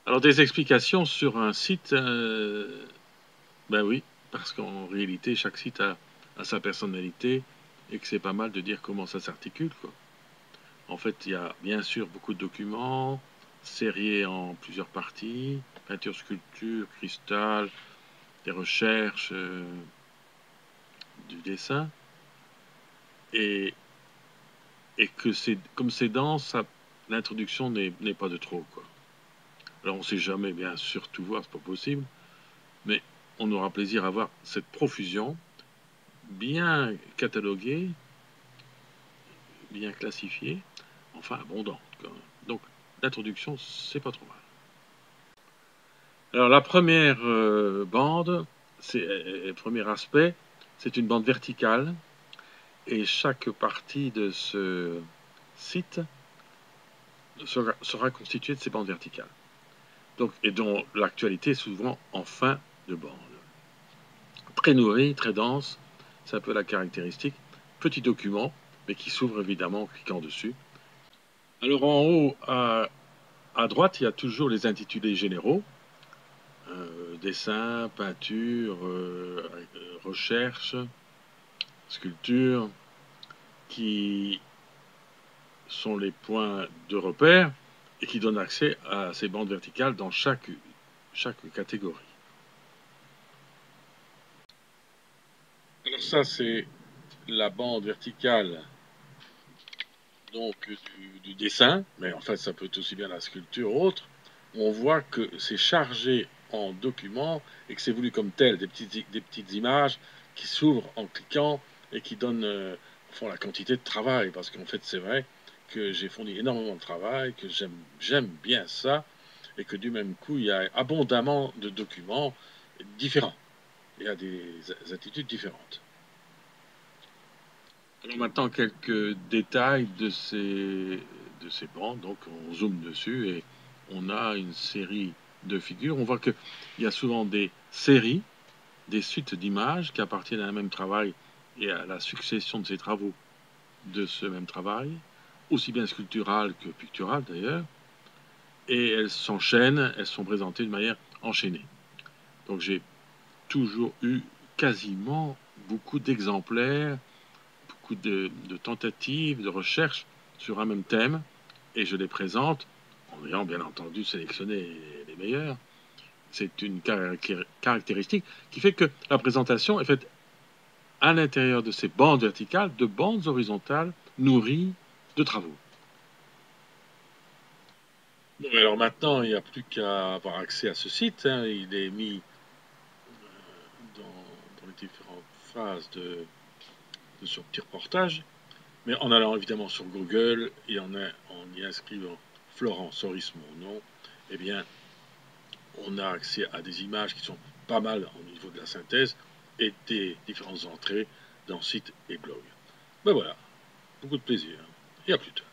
Alors des explications sur un site, ben oui, parce qu'en réalité chaque site a sa personnalité et que c'est pas mal de dire comment ça s'articule, quoi. En fait, il y a bien sûr beaucoup de documents, sériés en plusieurs parties, peinture, sculpture, cristal, des recherches, du dessin, et, et que c'est comme c'est dense, l'introduction n'est pas de trop, quoi. Alors on ne sait jamais bien sûr tout voir, c'est pas possible, mais on aura plaisir à voir cette profusion bien cataloguée, bien classifiée, enfin abondante, quand même. Donc l'introduction, c'est pas trop mal. Alors la première bande, le premier aspect, c'est une bande verticale et chaque partie de ce site sera constituée de ces bandes verticales. Donc, et dont l'actualité est souvent en fin de bande. Très nourri, très dense, c'est un peu la caractéristique. Petit document, mais qui s'ouvre évidemment en cliquant dessus. Alors en haut, à droite, il y a toujours les intitulés généraux. Dessin, peinture, recherche, sculpture, qui sont les points de repère et qui donnent accès à ces bandes verticales dans chaque catégorie. Alors ça, c'est la bande verticale donc du dessin, mais en fait ça peut être aussi bien la sculpture ou autre. On voit que c'est chargé en documents et que c'est voulu comme tel, des petites images qui s'ouvrent en cliquant et qui donnent font la quantité de travail. Parce qu'en fait c'est vrai que j'ai fourni énormément de travail, que j'aime bien ça, et que du même coup il y a abondamment de documents différents. Il y a des attitudes différentes. Alors maintenant, quelques détails de ces bandes. Donc, on zoome dessus et on a une série de figures. On voit qu'il y a souvent des séries, des suites d'images qui appartiennent à un même travail et à la succession de ces travaux de ce même travail, aussi bien sculptural que pictural d'ailleurs. Et elles s'enchaînent, elles sont présentées de manière enchaînée. Donc, j'ai toujours eu quasiment beaucoup d'exemplaires, beaucoup de tentatives, de recherches sur un même thème, et je les présente en ayant bien entendu sélectionné les meilleurs. C'est une caractéristique qui fait que la présentation est faite à l'intérieur de ces bandes verticales, de bandes horizontales nourries de travaux. Bon, alors maintenant, il n'y a plus qu'à avoir accès à ce site, hein. Il est mis dans les différentes phases de ce petit reportage. Mais en allant évidemment sur Google et en y inscrivant Florent Soris, mon nom, eh bien, on a accès à des images qui sont pas mal au niveau de la synthèse et des différentes entrées dans sites et blogs. Ben voilà, beaucoup de plaisir. Et à plus tard.